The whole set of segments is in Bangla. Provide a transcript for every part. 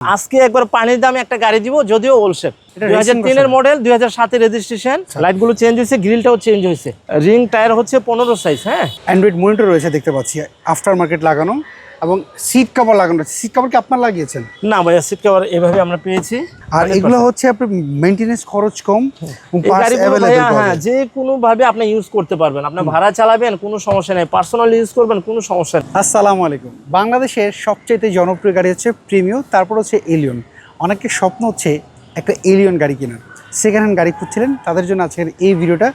আজকে একবার পানির দামে একটা গাড়ি দিব, যদিও ওলশেপ 2003 এর মডেল, 2007 এর রেজিস্ট্রেশন। লাইটগুলো চেঞ্জ হয়েছে, গ্রিলটাও চেঞ্জ হয়েছে, রিং টায়ার হচ্ছে 15 সাইজ। হ্যাঁ, অ্যান্ড্রয়েড মনিটর রয়েছে দেখতে পাচ্ছি, আফটার মার্কেট লাগানো এবং সিট কভার লাগানো। সিট কভার কি আপনারা লাগিয়েছেন? না ভাইয়া, সিট কভার এভাবে আমরা পেয়েছি। আর এগুলো হচ্ছে আপনার মেইনটেনেন্স খরচ কম, হ্যাঁ, যে কোনো ভাবে আপনি ইউজ করতে পারবেন। আপনি ভাড়া চালাবেন, কোনো সমস্যা নেই, পার্সোনাল ইউজ করবেন, কোনো সমস্যা নেই। আসসালামু আলাইকুম। বাংলাদেশের সবচেয়ে জনপ্রিয় গাড়ি হচ্ছে প্রিমিও, তারপর হচ্ছে এলিয়ন। অনেকের স্বপ্ন হচ্ছে একটা এলিয়ন গাড়ি কেনার, সেকেন্ড হ্যান্ড গাড়ি খুঁজছিলেন, তাদের জন্য আজকের এই ভিডিওটা।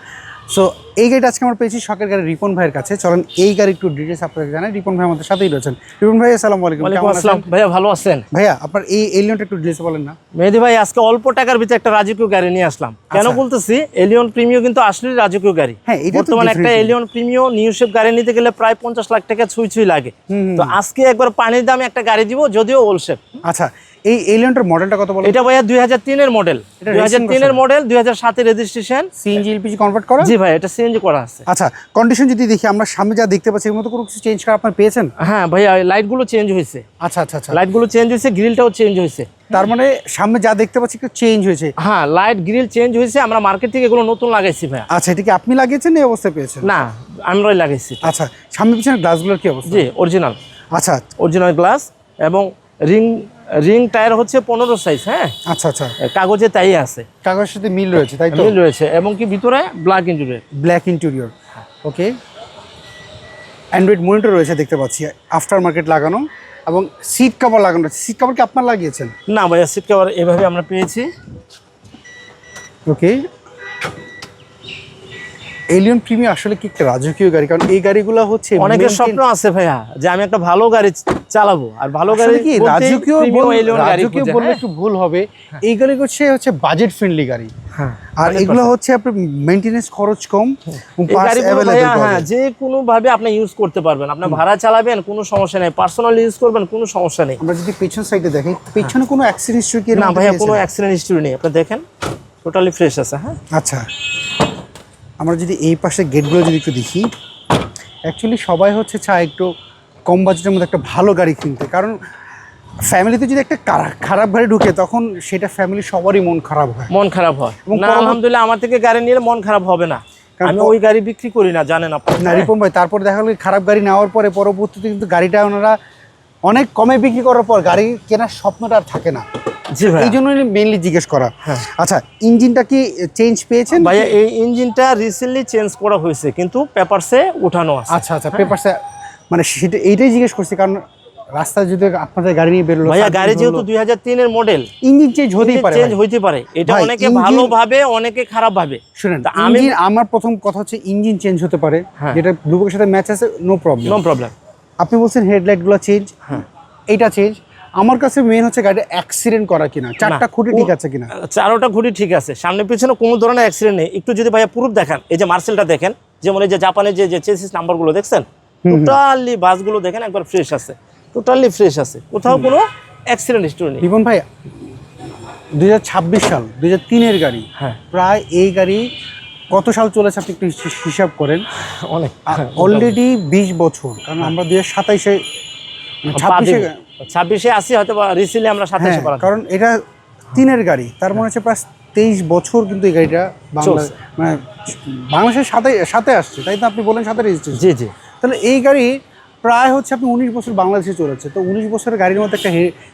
সো এই গাড়িটা আজকে আমরা পেয়েছি শখের গাড়ি রিপন ভাইয়ের কাছে। চলেন এই গাড়ি একটু ডিটেলস আপনাকে জানাই। রিপন ভাই আমাদের সাথেই রয়েছেন। রিপন ভাই আসসালামু আলাইকুম। ওয়ালাইকুম আসসালাম ভাইয়া, ভালো আছেন? ভাইয়া আপনার এই এলিয়নটা একটু ডিটেলস বলেন না। মেহেদী ভাই, আজকে অল্প টাকার ভিতরে একটা রাজকীয় গাড়ি নিয়ে আসলাম। কেন বলতেছি, এলিয়ন প্রিমিও কিন্তু আসলে রাজকীয় গাড়ি। হ্যাঁ, বর্তমানে একটা এলিয়ন প্রিমিও নিউ শেপ গাড়ি নিতে গেলে প্রায় 50 লাখ টাকা ছুঁই লাগে। তো আজকে একবার পানির দামে একটা গাড়ি দিব, যদিও ওলশেপ। আচ্ছা, এই এলিয়নটার মডেলটা কত বলেন? এটা ভাইয়া 2003 এর মডেল, 2003 এর মডেল, 2007 এর রেজিস্ট্রেশন। সিএনজি এলপিজি কনভার্ট করা? জি ভাই, এটা সিএনজি করা আছে। আচ্ছা, কন্ডিশন যদি দেখি আমরা সামনে যা দেখতে পাচ্ছি, এর মতো কোনো কিছু চেঞ্জ করা আপনারা পেয়েছেন? হ্যাঁ ভাইয়া, লাইটগুলো চেঞ্জ হয়েছে। আচ্ছা আচ্ছা আচ্ছা, লাইটগুলো চেঞ্জ হয়েছে, গ্রিলটাও চেঞ্জ হয়েছে। তার মানে সামনে যা দেখতে পাচ্ছি একটু চেঞ্জ হয়েছে। হ্যাঁ, লাইট গ্রিল চেঞ্জ হয়েছে। আমরা মার্কেট থেকে এগুলো নতুন লাগাইছি ভাইয়া। আচ্ছা, এটা কি আপনি লাগিয়েছেন এই অবস্থায় পেয়েছেন? না, আমরাই লাগাইছি। আচ্ছা, সামনে পিছনে গ্লাসগুলোর কি অবস্থা? জি, অরিজিনাল। আচ্ছা, অরিজিনাল গ্লাস এবং রিং টায়ার হচ্ছে 15 সাইজ। হ্যাঁ, আচ্ছা আচ্ছা, কাগজে তাই আছে, কাগজের সাথে মিল রয়েছে, তাই তো? মিল রয়েছে, এবং কি ভিতরে ব্ল্যাক ইন্টেরিয়র। ব্ল্যাক ইন্টেরিয়র, ওকে। অ্যান্ড্রয়েড মনিটর রয়েছে দেখতে পাচ্ছি, আফটার মার্কেট লাগানো এবং সিট কভার লাগানো। সিট কভার কি আপনারা লাগিয়েছেন? না ভাইয়া, সিট কভার এভাবে আমরা পেয়েছি। ওকে। এলিয়ন প্রিমিয়ার আসলে কি একটা রাজকীয় গাড়ি, কারণ এই গাড়িগুলো হচ্ছে অনেকের স্বপ্ন আছে ভাইয়া যে আমি একটা ভালো গাড়ি চালাবো। আর ভালো গাড়ি কি রাজকীয় বললে একটু ভুল হবে। এই গাড়ি হচ্ছে বাজেট ফ্রেন্ডলি গাড়ি। হ্যাঁ, আর এগুলো হচ্ছে আপনার মেইনটেনেন্স খরচ কম, হ্যাঁ, যে কোনো ভাবে আপনি ইউজ করতে পারবেন। আপনি ভাড়া চালাবেন, কোনো সমস্যা নেই, পার্সোনাল ইউজ করবেন, কোনো সমস্যা নেই। আমরা যদি পেছন সাইডে দেখি, পেছনে কোনো অ্যাক্সিডেন্ট হিস্ট্রি কি? না ভাইয়া, কোনো অ্যাক্সিডেন্ট হিস্ট্রি নেই, আপনি দেখেন টোটালি ফ্রেশ আছে। হ্যাঁ, আচ্ছা, আমরা যদি এই পাশে গেটগুলো যদি একটু দেখি, অ্যাকচুয়ালি সবাই হচ্ছে চায় একটু কম বাজেটের মধ্যে একটা ভালো গাড়ি কিনতে, কারণ ফ্যামিলিতে যদি একটা খারাপ গাড়ি ঢুকে তখন সেটা ফ্যামিলি সবারই মন খারাপ হয়। না, আলহামদুলিল্লাহ আমার থেকে গাড়ি নিলে মন খারাপ হবে না। আমি ওই গাড়ি বিক্রি করি না, জানেন আপনি। না রিপন ভাই, তারপর দেখা গেল খারাপ গাড়ি নেওয়ার পরে পরবর্তীতে কিন্তু গাড়িটা ওনারা অনেক কমে বিক্রি করার পর গাড়ি কেনার স্বপ্নটা আর থাকে না। জি ভাই, এই জন্য মেইনলি জিজ্ঞেস করা। হ্যাঁ। আচ্ছা, ইঞ্জিনটা কি চেঞ্জ পেয়েছেন? ভাইয়া, এই ইঞ্জিনটা রিসেন্টলি চেঞ্জ করা হয়েছে, কিন্তু পেপারসে উঠানো আছে। আচ্ছা আচ্ছা, পেপারসে মানে সেটা এইটাই জিজ্ঞেস করছি, কারণ রাস্তায় যদি আপনাদের গাড়ি নিয়ে বেরোলো, ভাইয়া গাড়ি যেহেতু 2003 এর মডেল, ইঞ্জিন চেঞ্জ হতেই পারে। এটা অনেকে ভালো ভাবে, অনেকে খারাপ ভাবে। শুনেন, আমার প্রথম কথা হচ্ছে ইঞ্জিন চেঞ্জ হতে পারে, যেটা ব্লুবুকের সাথে ম্যাচ আছে, নো প্রবলেম। আপনি বলছেন হেডলাইটগুলো চেঞ্জ, এইটা চেঞ্জ। আমার কাছে মেইন হচ্ছে গাড়িটা অ্যাক্সিডেন্ট করা কিনা, চারটা খুঁটি ঠিক আছে কিনা। চারোটা খুঁটি ঠিক আছে, সামনে পিছনে কোনো ধরনের অ্যাক্সিডেন্ট নেই। একটু যদি ভাইয়া প্রুফ দেখান, এই যে মার্সেলটা দেখেন, যেমন এই যে জাপানের যে চেসিস নাম্বারগুলো দেখছেন, টোটালি বাসগুলো দেখেন একবার ফ্রেশ আছে, টোটালি ফ্রেশ আছে, কোথাও কোনো অ্যাক্সিডেন্ট হিস্টরি নেই। রিপন ভাই, 2026 সাল, 2003 এর গাড়ি। হ্যাঁ, প্রায় এই গাড়ি কত সাল চলেছে আপনি একটু হিসাব করেন। অনেক, অলরেডি 20 বছর, কারণ আমরা 2027 26-এ আসি, হয়তো রিসেন্টলি আমরা 27-এ করা, কারণ এটা 3 এর গাড়ি, তার মনে হচ্ছে প্রায় 23 বছর কিন্তু এই গাড়িটা বাংলাদেশের সাথে আসছে, তাই তো? আপনি বলেন সাথে রেজিস্ট্রেশন। জি জি। তাহলে এই গাড়ি প্রায় হচ্ছে আপনি 19 বছর বাংলাদেশে চলেছে, তো 19 বছরের গাড়ির মধ্যে একটা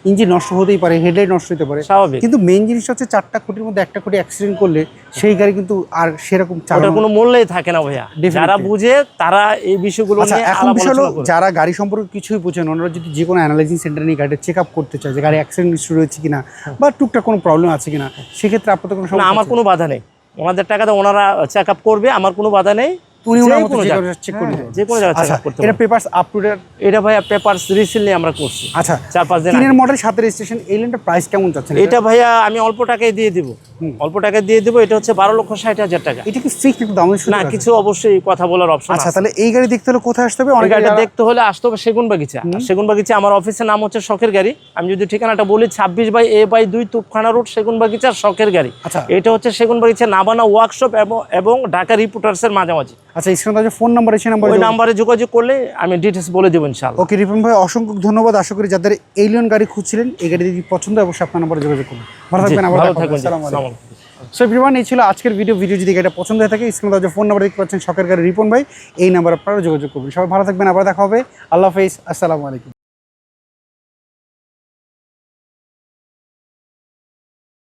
ইঞ্জিন নষ্ট হতেই পারে, হেডলাইট নষ্ট হতে পারে, স্বাভাবিক। কিন্তু মেইন জিনিস হচ্ছে চারটা খুঁটির মধ্যে একটা খুঁটি অ্যাক্সিডেন্ট করলে সেই গাড়ি কিন্তু আর সেরকম চালানোর কোনো মূল্যই থাকে না ভাইয়া। যারা বুঝে তারা এই বিষয়গুলো নিয়ে এখন বিষয় হলো, যারা গাড়ি সম্পর্কে কিছুই বুঝেন, ওনারা যদি যে কোনো অ্যানালাইজিং সেন্টার নিয়ে গাড়িটা চেক আপ করতে চায় যে গাড়ি অ্যাক্সিডেন্ট হিস্ট্রি রয়েছে কিনা বা টুকটাক কোনো প্রবলেম আছে কিনা, সেক্ষেত্রে আপনাদের কোনো সমস্যা? আমার কোনো বাধা নেই, ওনাদের টাকাতে ওনারা চেক আপ করবে, আমার কোনো বাধা নেই। এটা পেপারস আপ টু ডেট? এটা ভাইয়া পেপারস রিসেন্টলি আমরা করছি। আচ্ছা, 4-5 দিন। 3 এর মডেল, 7 এর রেজিস্ট্রেশন। এলিয়নটার প্রাইস কেমন যাচ্ছে? এটা ভাইয়া আমি অল্প টাকায় দিয়ে দিব, এটা হচ্ছে 12,60,000 টাকা। এটা কি ফিক্সড দাম? না, কিছু অবশ্যই কথা বলার অপশন আছে। আচ্ছা, তাহলে এই গাড়ি দেখতে হলে কোথায় আসতে হবে? গাড়িটা দেখতে হলে আসতে হবে সেগুনবাগিচা। আমার অফিসের নাম হচ্ছে শখের গাড়ি। আমি যদি ঠিকানাটা বলি, 26/A/2 তুপখানা রোড, সেগুনবাগিচা, শখের গাড়ি। এটা হচ্ছে সেগুনবাগিচা নাবানা ওয়ার্কশপ এবং ঢাকা রিপোর্টার্সের মাঝামাঝি। আচ্ছা, স্ক্রিনে যে ফোন নাম্বার আছে ওই নাম্বারে যোগাযোগ করলে আমি ডিটেলস বলে দেবো ইনশাআল্লাহ। ওকে রিপন ভাই, অসংখ্য ধন্যবাদ। আশা করি যাদের এলিয়ন গাড়ি খুঁজছিলেন এই গাড়ি যদি পছন্দ হয় অবশ্যই আপনার নাম্বারে যোগাযোগ করুন। ভালো থাকবেন, আবার ভালো দেখা হবে। থাকবেন। আসসালামু আলাইকুম। আসসালামু আলাইকুম। সো এভরিওয়ান, এই ছিল আজকের ভিডিও যদি এটা পছন্দ হয়ে থাকে স্ক্রিনে যে ফোন নাম্বার দেখতে পাচ্ছেন শখের গাড়ি রিপন ভাই, এই নাম্বার আপনারা যোগাযোগ করবেন। সবাই ভালো থাকবেন, আবার দেখা হবে। আল্লাহ হাফেজ, আসসালামু আলাইকুম।